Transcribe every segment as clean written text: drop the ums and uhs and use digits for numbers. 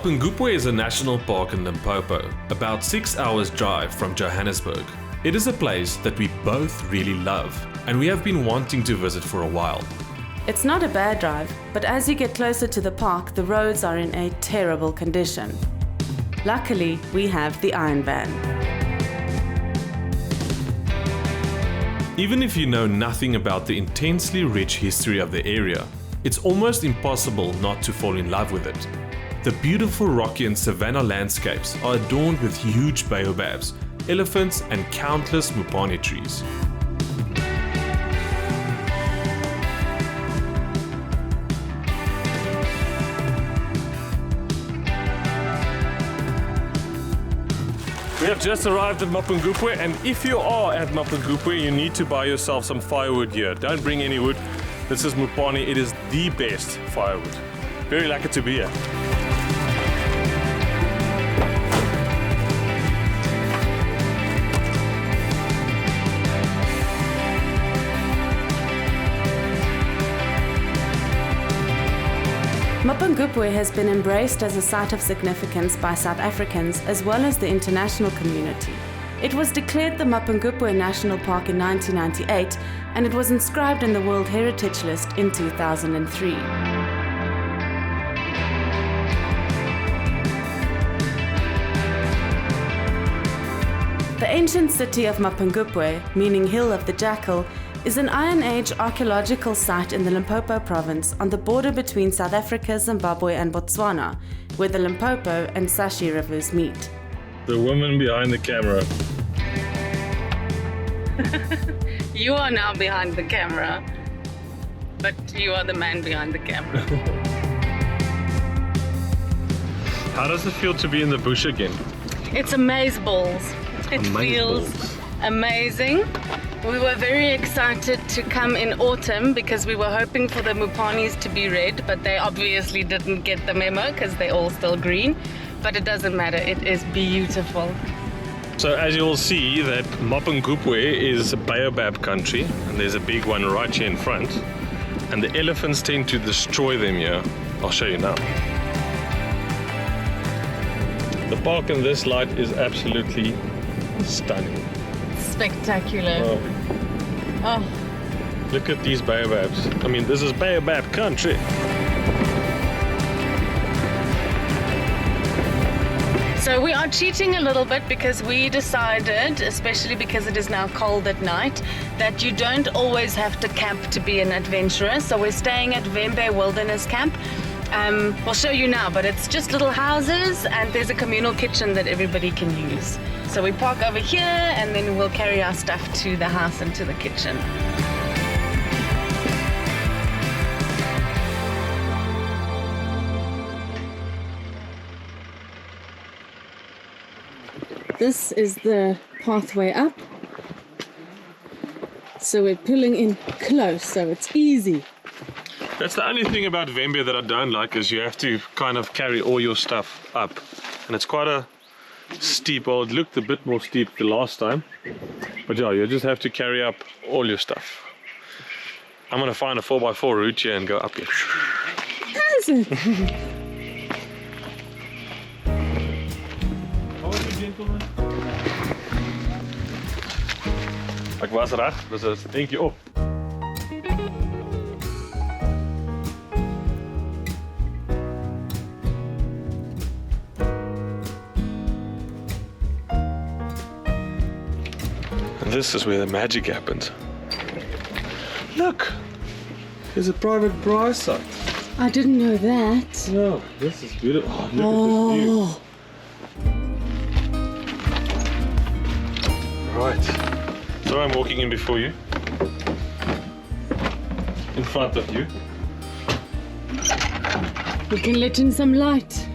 Mapungubwe is a national park in Limpopo, about 6 hours drive from Johannesburg. It is a place that we both really love, and we have been wanting to visit for a while. It's not a bad drive, but as you get closer to the park, the roads are in a terrible condition. Luckily, we have the Ironvan. Even if you know nothing about the intensely rich history of the area, it's almost impossible not to fall in love with it. The beautiful rocky and savannah landscapes are adorned with huge baobabs, elephants and countless mupane trees. We have just arrived at Mapungubwe, and if you are at Mapungubwe, you need to buy yourself some firewood here. Don't bring any wood. This is mupane. It is the best firewood. Very lucky to be here. Mapungubwe has been embraced as a site of significance by South Africans as well as the international community. It was declared the Mapungubwe National Park in 1998 and it was inscribed in the World Heritage List in 2003. The ancient city of Mapungubwe, meaning Hill of the Jackal, is an Iron Age archaeological site in the Limpopo province on the border between South Africa, Zimbabwe and Botswana, where the Limpopo and Shashe rivers meet. The woman behind the camera. You are now behind the camera, but you are the man behind the camera. How does it feel to be in the bush again? It's amazeballs. It feels amazing. We were very excited to come in autumn because we were hoping for the mupanes to be red, but they obviously didn't get the memo because they're all still green. But it doesn't matter, it is beautiful. So as you'll see, that Mapungubwe is baobab country, and there's a big one right here in front. And the elephants tend to destroy them here. I'll show you now. The park in this light is absolutely stunning. Spectacular. Oh. Look at these baobabs. I mean, this is baobab country. So we are cheating a little bit because we decided, especially because it is now cold at night, that you don't always have to camp to be an adventurer. So we're staying at Vhembe Wilderness Camp. We'll show you now, but it's just little houses and there's a communal kitchen that everybody can use. So we park over here and then we'll carry our stuff to the house and to the kitchen. This is the pathway up. So we're pulling in close, so it's easy. That's the only thing about Vhembe that I don't like, is you have to kind of carry all your stuff up. And it's quite a steep, well, it looked a bit more steep the last time. But yeah, you just have to carry up all your stuff. I'm gonna find a 4x4 route here and go up here. Is it? Ek was reg, dis 'n steentjie op. And this is where the magic happens. Look! There's a private braai site. I didn't know that. No, this is beautiful. Oh, look at this view. Right. So I'm walking in before you. In front of you. We can let in some light.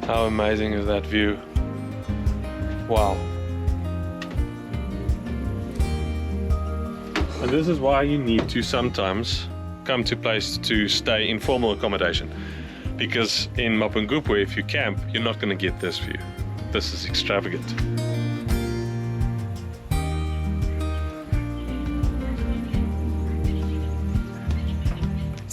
How amazing is that view? Wow. And this is why you need to sometimes come to place to stay in formal accommodation. Because in Mapungubwe, if you camp, you're not going to get this view. This is extravagant.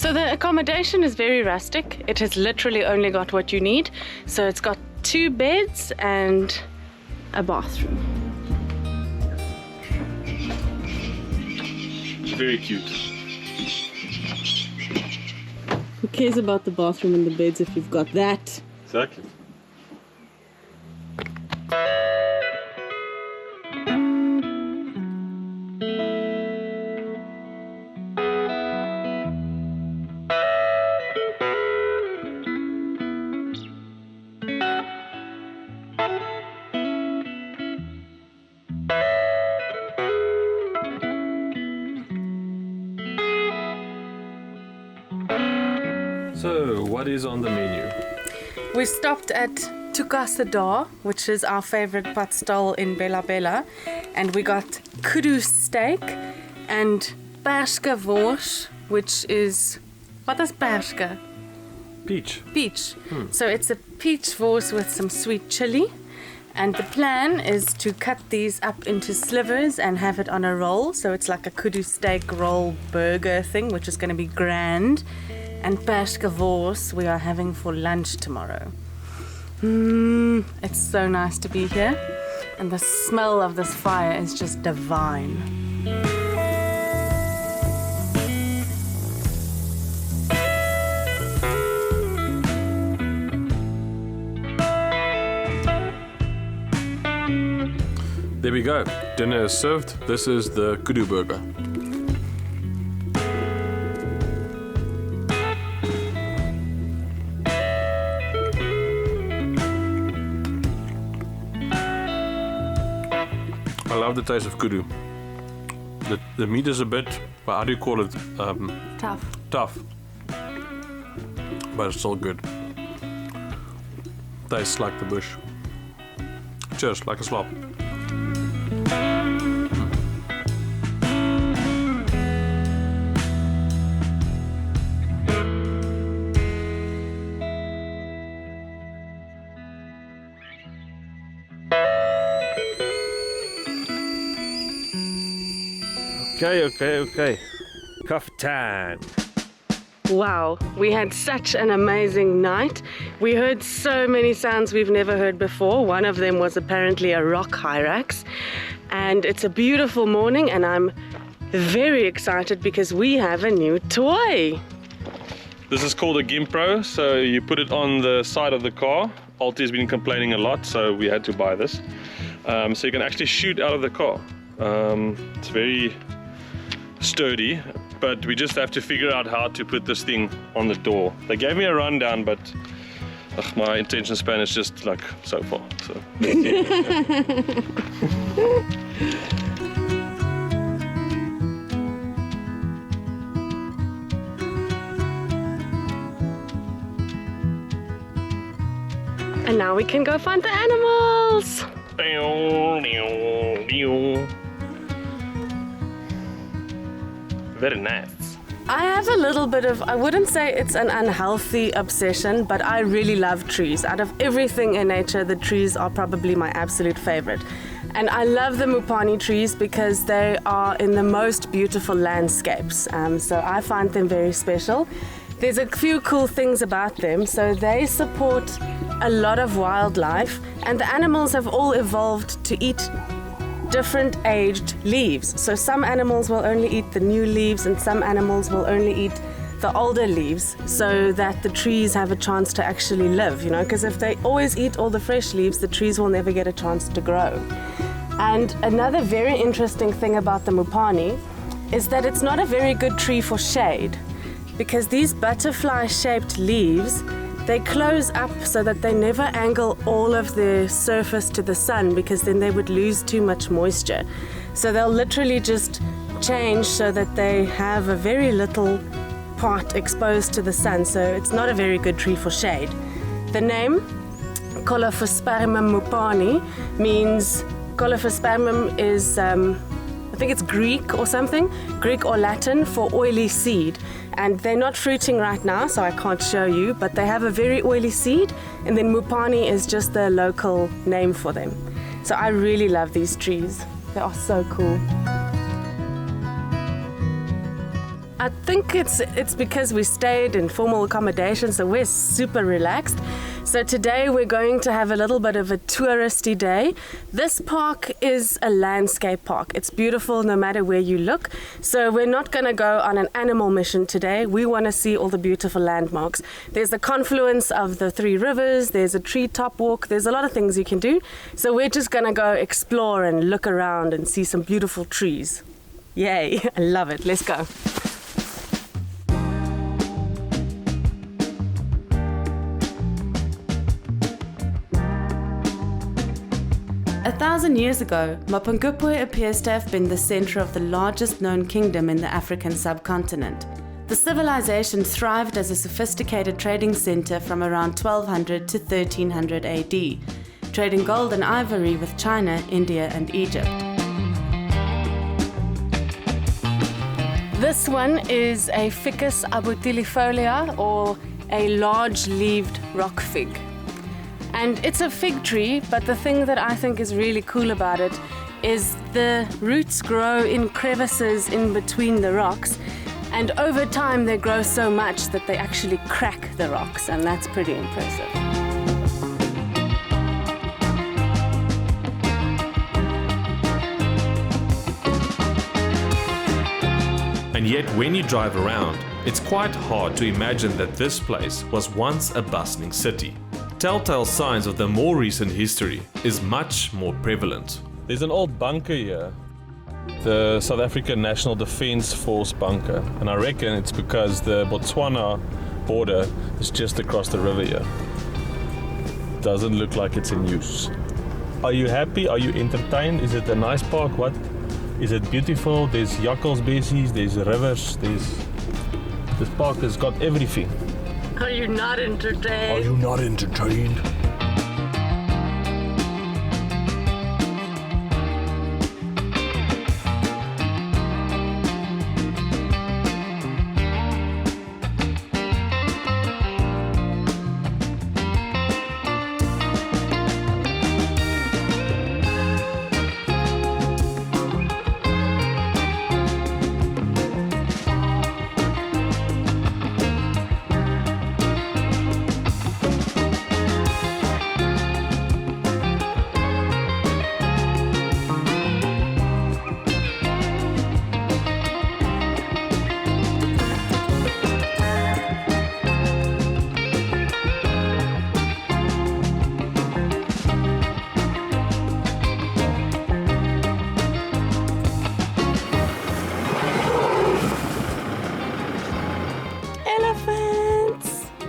So the accommodation is very rustic. It has literally only got what you need. So it's got 2 beds and a bathroom. Very cute. Who cares about the bathroom and the beds if you've got that? Exactly. So, what is on the menu? We stopped at Tukasada, which is our favorite pot stall in Bella Bella, and we got kudu steak and perska wors, which is, what is perska? Peach. Peach. So it's a peach wors with some sweet chili, and the plan is to cut these up into slivers and have it on a roll. So it's like a kudu steak roll burger thing, which is going to be grand. And perska wors we are having for lunch tomorrow. It's so nice to be here, and the smell of this fire is just divine. There we go. Dinner is served. This is the kudu burger. I love the taste of kudu. The meat is a bit, well, how do you call it? Tough. But it's still good. Tastes like the bush. Cheers, like a slop. Okay. Kaftan. Wow, we had such an amazing night. We heard so many sounds we've never heard before. One of them was apparently a rock hyrax. And it's a beautiful morning, and I'm very excited because we have a new toy. This is called a Gimpro, so you put it on the side of the car. Alti's been complaining a lot, so we had to buy this. So you can actually shoot out of the car. It's very sturdy, but we just have to figure out how to put this thing on the door. They gave me a rundown, but my attention span is just like so far. So. And now we can go find the animals. Very nice. I have a little bit of, I wouldn't say it's an unhealthy obsession, but I really love trees. Out of everything in nature, the trees are probably my absolute favorite. And I love the Mupani trees because they are in the most beautiful landscapes. So I find them very special. There's a few cool things about them. So they support a lot of wildlife, and the animals have all evolved to eat different aged leaves. So some animals will only eat the new leaves, and some animals will only eat the older leaves, so that the trees have a chance to actually live, because if they always eat all the fresh leaves, the trees will never get a chance to grow. And another very interesting thing about the Mupani is that it's not a very good tree for shade, because these butterfly-shaped leaves, they close up so that they never angle all of the surface to the sun, because then they would lose too much moisture. So they'll literally just change so that they have a very little part exposed to the sun. So it's not a very good tree for shade. The name Colophospermum mupani means, Colophospermum is, I think it's Greek or something, Greek or Latin for oily seed. And they're not fruiting right now, so I can't show you, but they have a very oily seed, and then Mupani is just the local name for them. So I really love these trees. They are so cool. I think it's because we stayed in formal accommodation, so we're super relaxed. So today we're going to have a little bit of a touristy day. This park is a landscape park. It's beautiful no matter where you look. So we're not going to go on an animal mission today. We want to see all the beautiful landmarks. There's the confluence of the 3 rivers. There's a treetop walk. There's a lot of things you can do. So we're just going to go explore and look around and see some beautiful trees. Yay, I love it. Let's go. A 1,000 years ago, Mapungubwe appears to have been the center of the largest known kingdom in the African subcontinent. The civilization thrived as a sophisticated trading center from around 1200 to 1300 AD, trading gold and ivory with China, India, and Egypt. This one is a Ficus abutilifolia, or a large-leaved rock fig. And it's a fig tree, but the thing that I think is really cool about it is the roots grow in crevices in between the rocks, and over time they grow so much that they actually crack the rocks, and that's pretty impressive. And yet when you drive around, it's quite hard to imagine that this place was once a bustling city. Telltale signs of the more recent history is much more prevalent. There's an old bunker here, the South African National Defence Force bunker, and I reckon it's because the Botswana border is just across the river here. Doesn't look like it's in use. Are you happy? Are you entertained? Is it a nice park? What? Is it beautiful? There's jakkals, bessies, there's rivers, this park has got everything. Are you not entertained? Are you not entertained?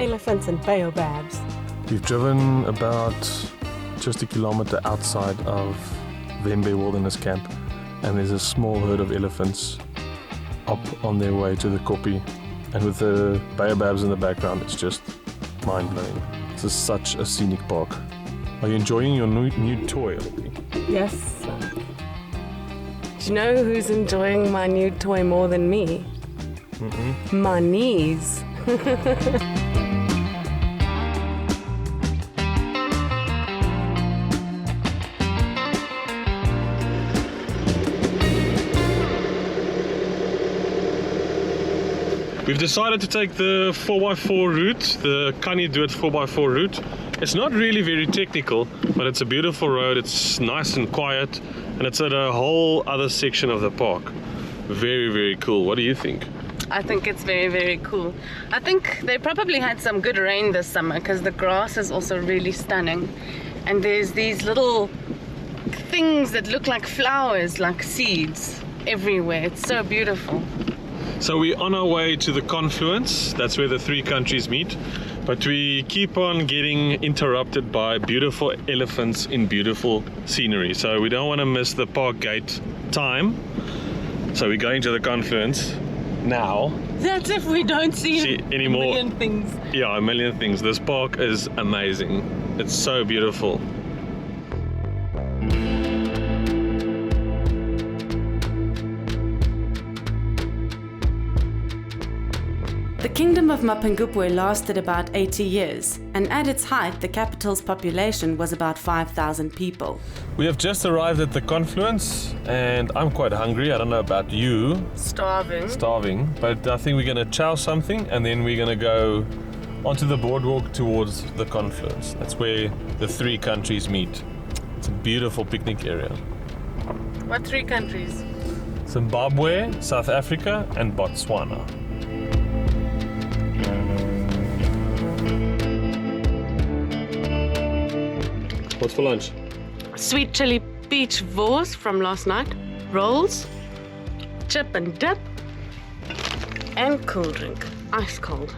Elephants and baobabs. We've driven about just a kilometer outside of Vhembe Wilderness Camp, and there's a small herd of elephants up on their way to the koppie, and with the baobabs in the background, it's just mind-blowing. This is such a scenic park. Are you enjoying your new toy, Olivia? Yes. Do you know who's enjoying my new toy more than me? My knees. We've decided to take the 4x4 route, the Kani Do It 4x4 route. It's not really very technical, but it's a beautiful road, it's nice and quiet, and it's at a whole other section of the park. Very, very cool. What do you think? I think it's very, very cool. I think they probably had some good rain this summer because the grass is also really stunning. And there's these little things that look like flowers, like seeds, everywhere. It's so beautiful. So we're on our way to the confluence. That's where the 3 countries meet. But we keep on getting interrupted by beautiful elephants in beautiful scenery. So we don't want to miss the park gate time. So we're going to the confluence now. That's if we don't see any more. A million things. Yeah, a million things. This park is amazing. It's so beautiful. The kingdom of Mapungubwe lasted about 80 years, and at its height, the capital's population was about 5,000 people. We have just arrived at the confluence, and I'm quite hungry. I don't know about you. Starving, but I think we're going to chow something, and then we're going to go onto the boardwalk towards the confluence. That's where the three countries meet. It's a beautiful picnic area. What three countries? Zimbabwe, South Africa, and Botswana. What's for lunch? Sweet chili beach wors from last night, rolls, chip and dip, and cool drink, ice cold.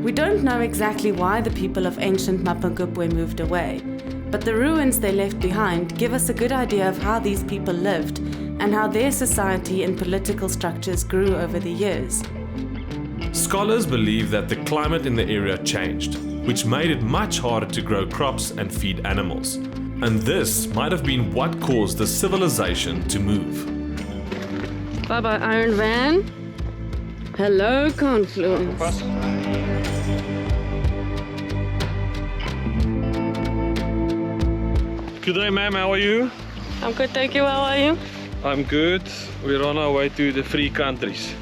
We don't know exactly why the people of ancient Mapungubwe moved away, but the ruins they left behind give us a good idea of how these people lived and how their society and political structures grew over the years. Scholars believe that the climate in the area changed, which made it much harder to grow crops and feed animals. And this might have been what caused the civilization to move. Bye-bye, Ironvan. Hello, confluence. Good day, ma'am. How are you? I'm good, thank you. How are you? I'm good. We're on our way to the three countries.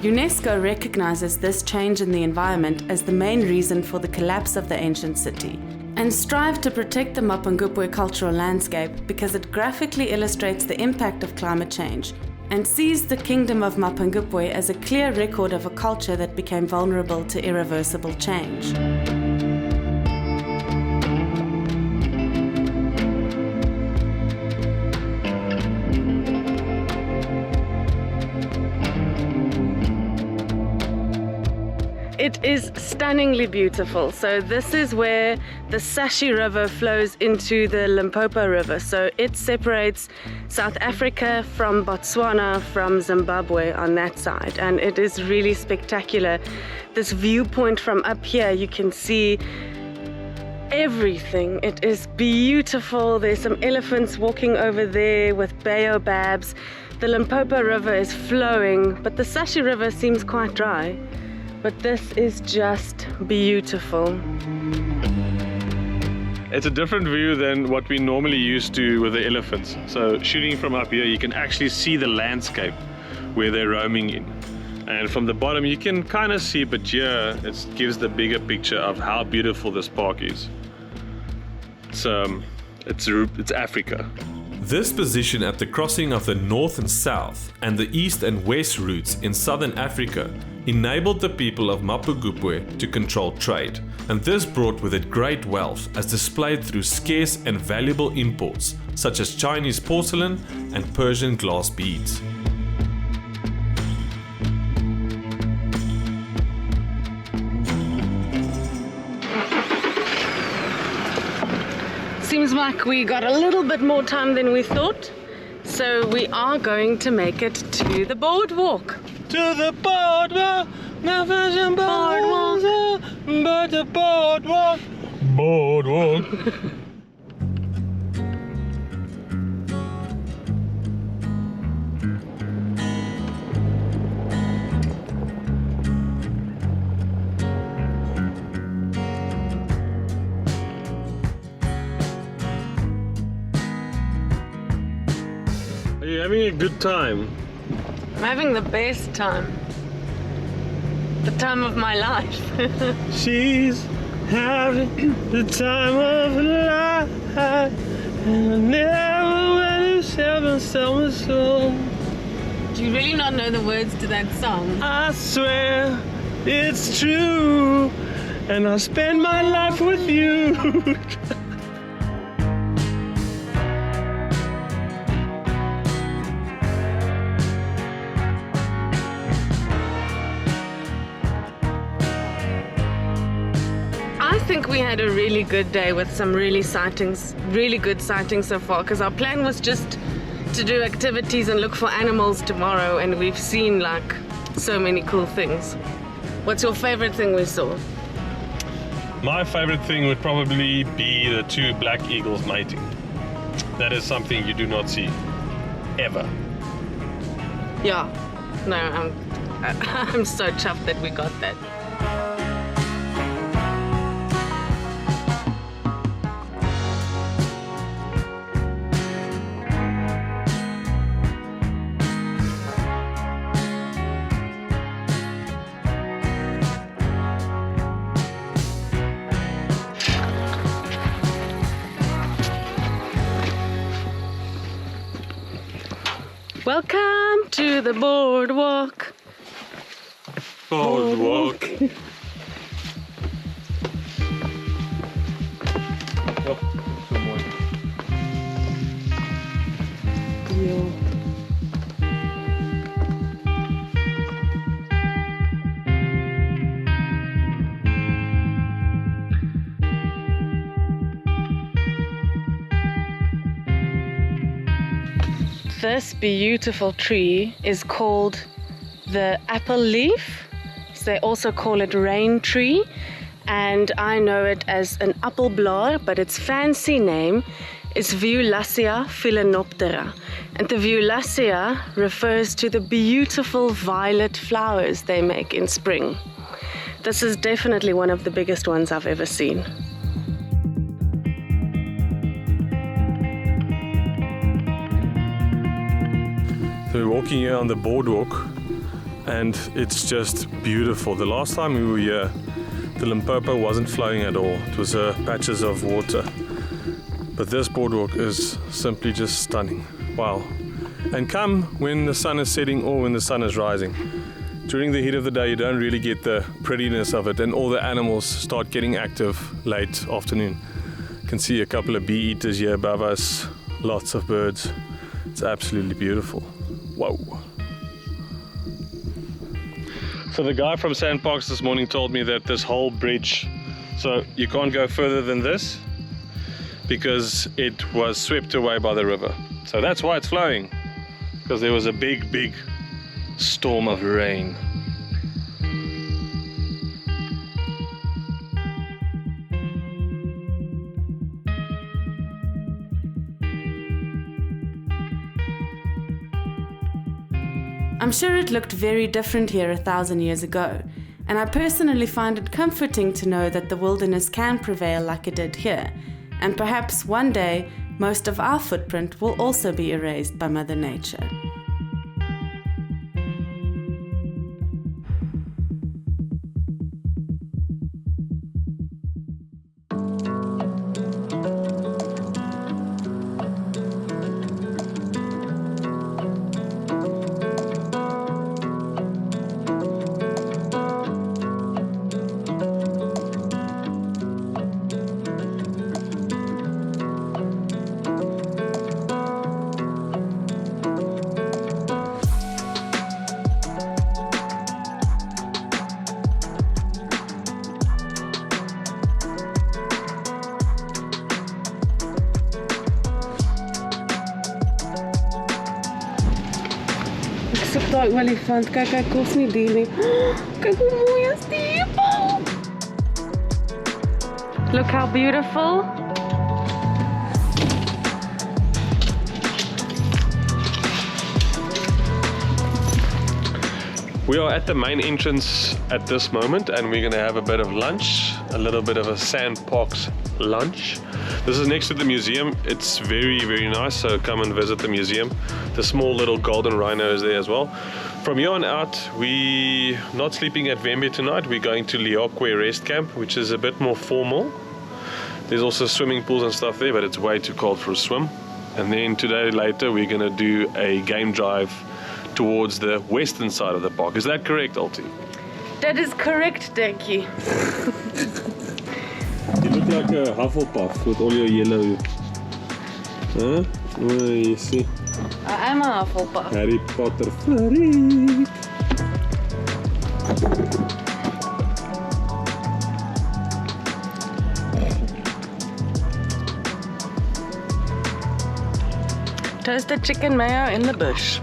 UNESCO recognizes this change in the environment as the main reason for the collapse of the ancient city, and strive to protect the Mapungubwe Cultural Landscape because it graphically illustrates the impact of climate change and sees the kingdom of Mapungubwe as a clear record of a culture that became vulnerable to irreversible change. It is stunningly beautiful. So this is where the Shashe River flows into the Limpopo River. So it separates South Africa from Botswana, from Zimbabwe on that side. And it is really spectacular. This viewpoint from up here, you can see everything. It is beautiful. There's some elephants walking over there with baobabs. The Limpopo River is flowing, but the Shashe River seems quite dry. But this is just beautiful. It's a different view than what we normally used to with the elephants. So shooting from up here, you can actually see the landscape where they're roaming in. And from the bottom, you can kind of see, but here it gives the bigger picture of how beautiful this park is. It's Africa. This position at the crossing of the north and south and the east and west routes in southern Africa enabled the people of Mapungubwe to control trade, and this brought with it great wealth as displayed through scarce and valuable imports such as Chinese porcelain and Persian glass beads. Seems like we got a little bit more time than we thought, so we are going to make it to the boardwalk. To the boardwalk, but the boardwalk. Are you having a good time? I'm having the best time. The time of my life. She's having the time of her life, and I never went to seven summer song. Do you really not know the words to that song? I swear it's true, and I'll spend my life with you. I think we had a really good day with some really good sightings so far, because our plan was just to do activities and look for animals tomorrow, and we've seen like so many cool things. What's your favorite thing we saw? My favorite thing would probably be the two black eagles mating. That is something you do not see ever. Yeah, no, I'm so chuffed that we got that. Welcome to the boardwalk. Boardwalk. Oh, some more. This beautiful tree is called the apple leaf. So they also call it rain tree, and I know it as an appelblaar, but its fancy name is Viewlacia phalaenoptera. And the Viewlacia refers to the beautiful violet flowers they make in spring. This is definitely one of the biggest ones I've ever seen. So we're walking here on the boardwalk and it's just beautiful. The last time we were here, the Limpopo wasn't flowing at all. It was patches of water. But this boardwalk is simply just stunning. Wow. And come when the sun is setting or when the sun is rising. During the heat of the day, you don't really get the prettiness of it, and all the animals start getting active late afternoon. You can see a couple of bee eaters here above us, lots of birds. It's absolutely beautiful. Whoa. So the guy from Sandparks this morning told me that this whole bridge, so you can't go further than this because it was swept away by the river. So that's why it's flowing, because there was a big storm of rain. I'm sure it looked very different here 1,000 years ago, and I personally find it comforting to know that the wilderness can prevail like it did here, and perhaps one day most of our footprint will also be erased by Mother Nature. Soek daai olifant, kyk hy kos nie dier nie. Kyk hoe mooi is die. Look how beautiful. We are at the main entrance at this moment and we're going to have a bit of lunch, a little bit of a Sandparks lunch. This is next to the museum. It's very nice, so come and visit the museum. The small little golden rhino is there as well. From here on out, we're not sleeping at Vhembe tonight. We're going to Leokwe rest camp, which is a bit more formal. There's also swimming pools and stuff there, but it's way too cold for a swim. And then later, we're going to do a game drive towards the western side of the park. Is that correct, Alti? That is correct, Dekkie. You look like a Hufflepuff with all your yellow. Huh? Oh, you see. I am a Hufflepuff. Harry Potter freak. Toasted chicken mayo in the bush.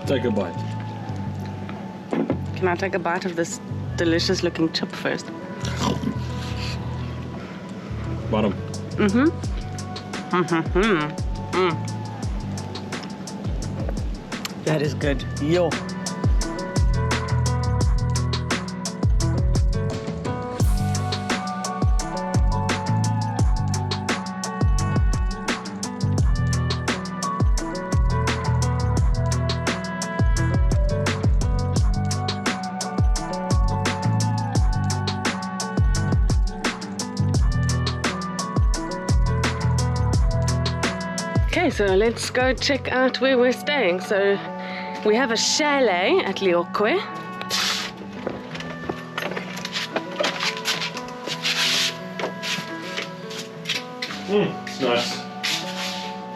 Take a bite. Can I take a bite of this delicious looking chip first? Bottom. That is good. Yo. Okay, so let's go check out where we're staying. So we have a chalet at Leokwe. It's nice.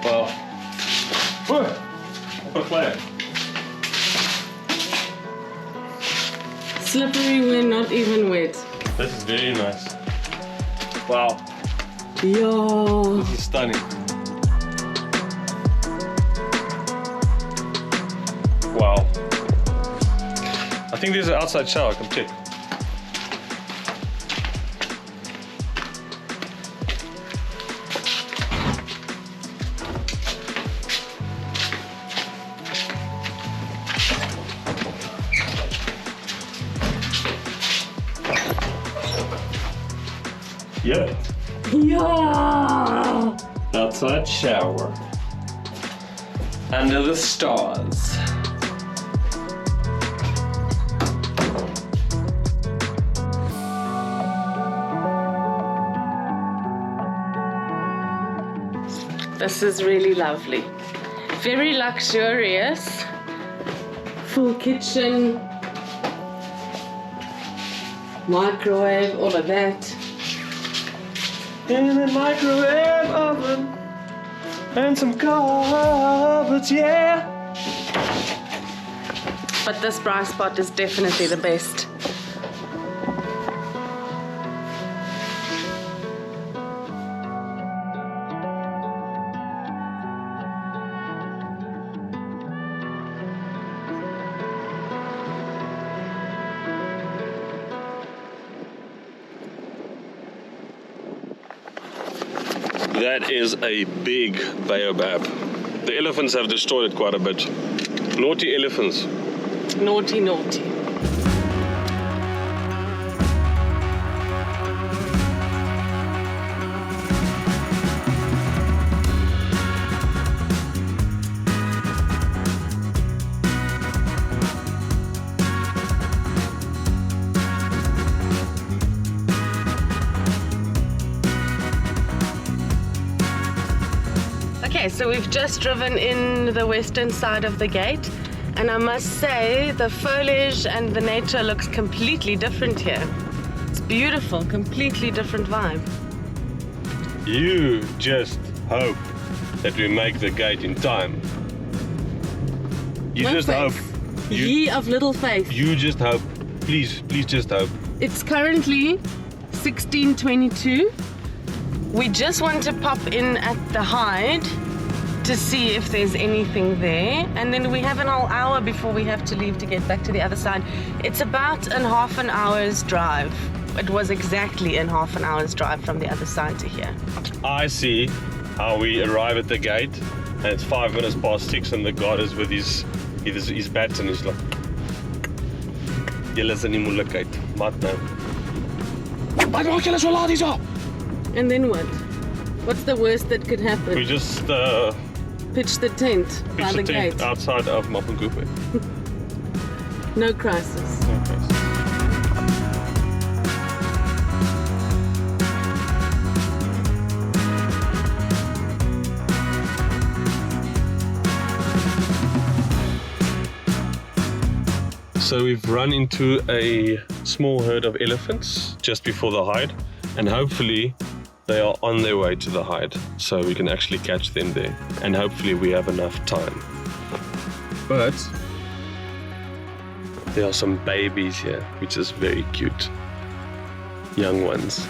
Wow. Whoa. What a flag. Slippery, we're not even wet. This is very nice. Wow. Yo. This is stunning. Wow. I think there's an outside shower, come check. Yep. Yeah. Outside shower. Under the stars. This is really lovely. Very luxurious. Full kitchen. Microwave, all of that. In a microwave oven. And some cupboards, yeah. But this bright spot is definitely the best. That is a big baobab. The elephants have destroyed it quite a bit. Naughty elephants. Naughty, naughty. Okay, so we've just driven in the western side of the gate, and I must say the foliage and the nature looks completely different here. It's beautiful, completely different vibe. You just hope that we make the gate in time. You No just faith. hope. Ye of little faith. You just hope. Please just hope. It's currently 16:22. We just want to pop in at the hide to see if there's anything there, and then we have an whole hour before we have to leave to get back to the other side. It's about half an hour's drive. It was exactly in half an hour's drive from the other side to here. I see how we arrive at the gate, and it's 5 minutes past 6, and the guard is with his bats, and he's like, "Julle is in die moeilikheid. Wat nou? Wat maak julle so laat hierso?" And then what? What's the worst that could happen? We just Pitch the tent by pitched the a tent gate. outside of Mapungubwe. No crisis. So we've run into a small herd of elephants just before the hide, and hopefully they are on their way to the hide, so we can actually catch them there, and hopefully we have enough time. But there are some babies here, which is very cute. Young ones.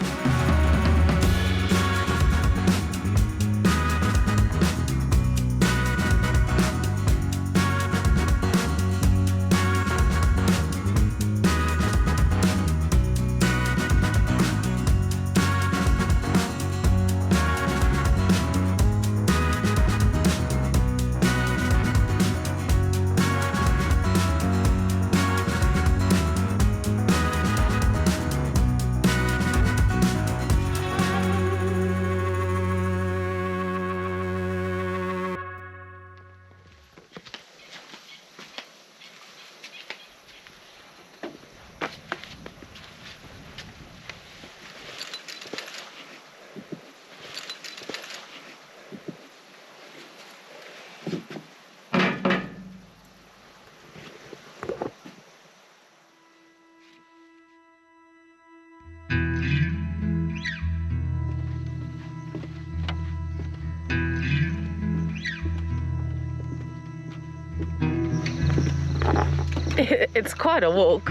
It's quite a walk.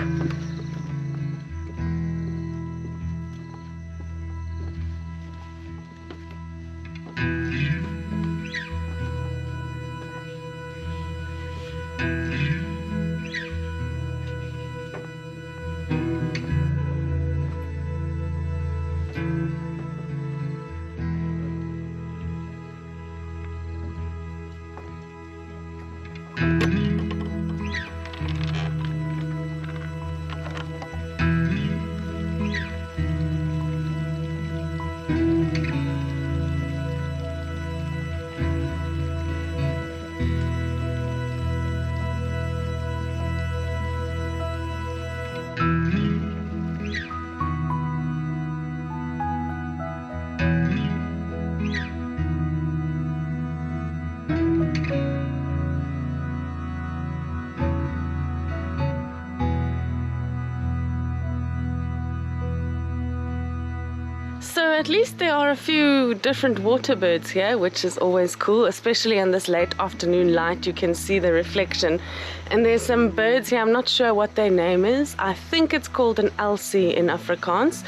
So at least there are a few different water birds here, which is always cool, especially in this late afternoon light. You can see the reflection. And there's some birds here, I'm not sure what their name is. I think it's called an elsie in Afrikaans.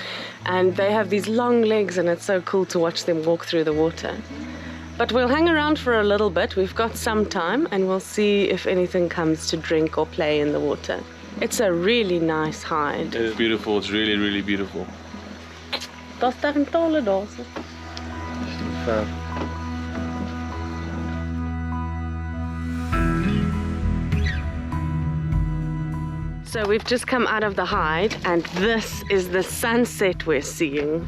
And they have these long legs and it's so cool to watch them walk through the water. But we'll hang around for a little bit. We've got some time and we'll see if anything comes to drink or play in the water. It's a really nice hide. It's beautiful, it's really, really beautiful. Daar's daar een tolle daar. So we've just come out of the hide and this is the sunset we're seeing.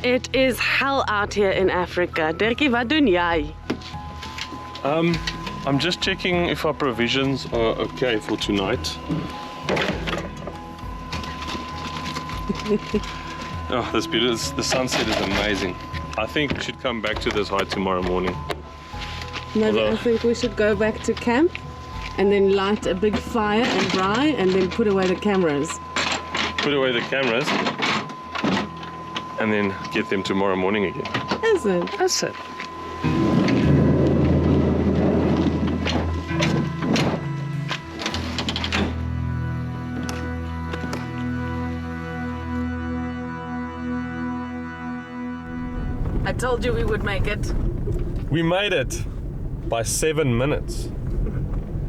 It is hell out here in Africa. Dirkie, wat doen jy? I'm just checking if our provisions are okay for tonight. Oh, that's beautiful. The sunset is amazing. I think we should come back to this hike tomorrow morning. Maybe I think we should go back to camp and then light a big fire and dry and then put away the cameras. Put away the cameras and then get them tomorrow morning again. Is it? That's it. I told you we would make it. We made it by 7 minutes.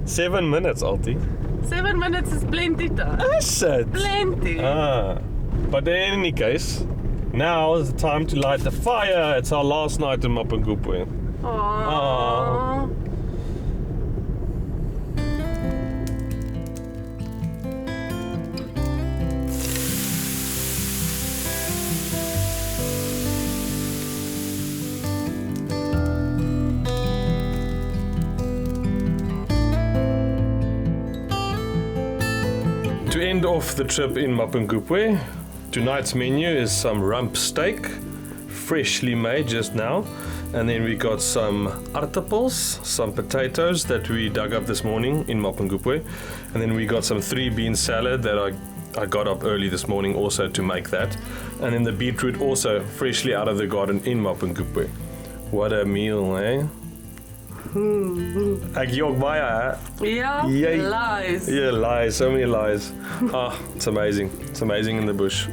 7 minutes, Altie. 7 minutes is plenty time. That's it. Plenty. But in any case, now is the time to light the fire. It's our last night in Mapungubwe. Aww. To end off the trip in Mapungubwe, tonight's menu is some rump steak, freshly made just now, and then we got some aardappels, some potatoes that we dug up this morning in Mapungubwe, and then we got some 3-bean salad that I got up early this morning also to make that, and then the beetroot also freshly out of the garden in Mapungubwe. What a meal, eh? Ek jok baie, hè? Yeah, Yay. lies. Yeah, lies, so many lies. It's amazing. It's amazing in the bush.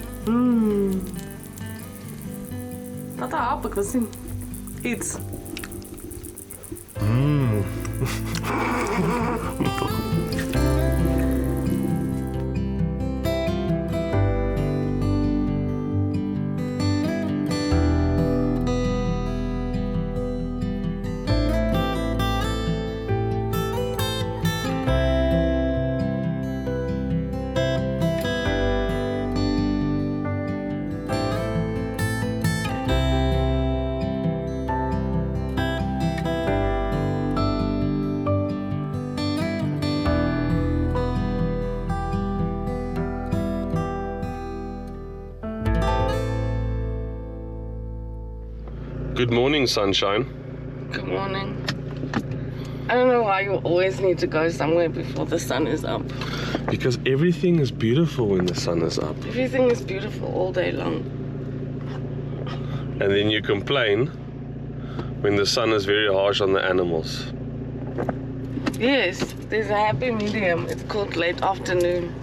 Wat hap ek was sien. Iets. Good morning, sunshine. Good morning. I don't know why you always need to go somewhere before the sun is up. Because everything is beautiful when the sun is up. Everything is beautiful all day long. And then you complain when the sun is very harsh on the animals. Yes, there's a happy medium. It's called late afternoon.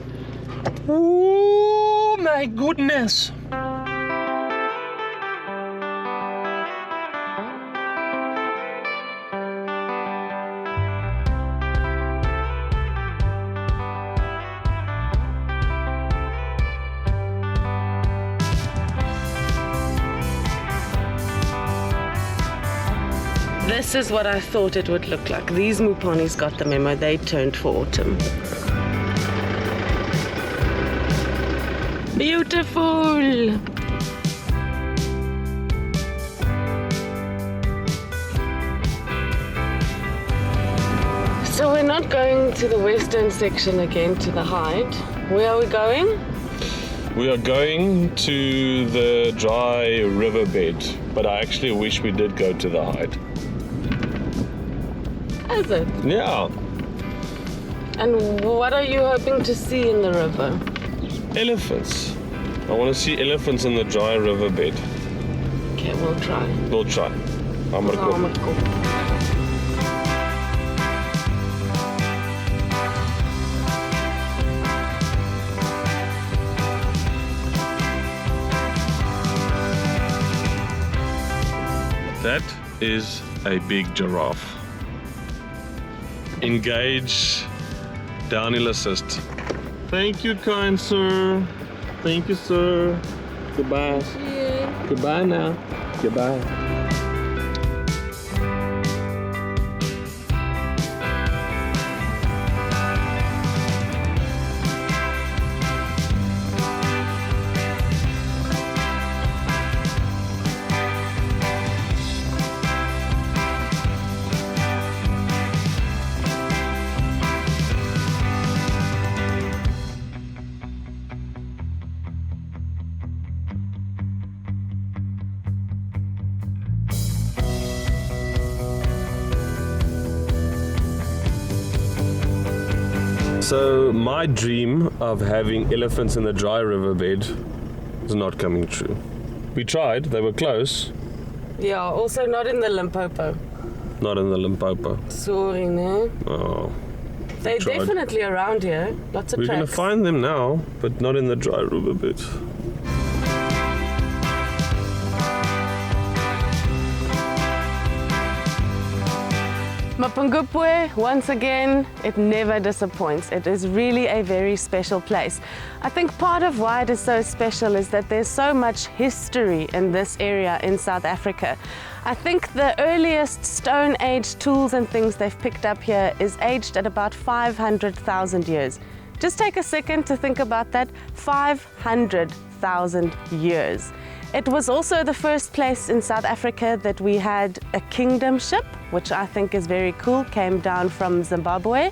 Oh my goodness! This is what I thought it would look like. These Muponis got the memo. They turned for autumn. Beautiful! So we're not going to the western section again, to the Hyde. Where are we going? We are going to the dry riverbed, but I actually wish we did go to the Hyde. Is it? Yeah. And what are you hoping to see in the river? Elephants. I want to see elephants in the dry riverbed. Okay, we'll try. We'll try. I'm gonna go. That is a big giraffe. Engage downhill assist. Thank you, kind sir. Thank you, sir. Goodbye. Goodbye now. Goodbye. So my dream of having elephants in the dry riverbed is not coming true. We tried, they were close. Yeah, also not in the Limpopo. Not in the Limpopo. Sorry, no. Oh. They're definitely around here. Lots of We're tracks. going to find them now, but not in the dry riverbed. Mapungubwe, once again, it never disappoints. It is really a very special place. I think part of why it is so special is that there's so much history in this area in South Africa. I think the earliest Stone Age tools and things they've picked up here is aged at about 500,000 years. Just take a second to think about that. 500,000 years. It was also the first place in South Africa that we had a kingdom ship, which I think is very cool, came down from Zimbabwe.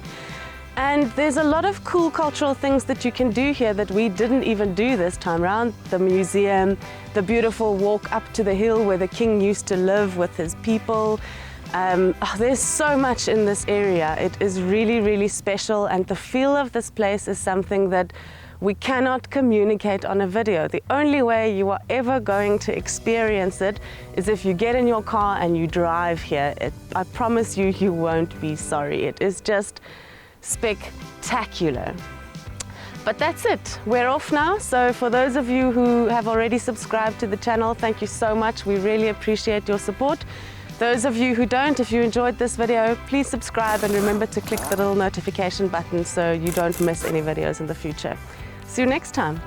And there's a lot of cool cultural things that you can do here that we didn't even do this time around. The museum, the beautiful walk up to the hill where the king used to live with his people. There's so much in this area. It is really, really special, and the feel of this place is something that we cannot communicate on a video. The only way you are ever going to experience it is if you get in your car and you drive here. I promise you, you won't be sorry. It is just spectacular. But that's it. We're off now. So for those of you who have already subscribed to the channel, thank you so much. We really appreciate your support. Those of you who don't, if you enjoyed this video, please subscribe and remember to click the little notification button so you don't miss any videos in the future. See you next time.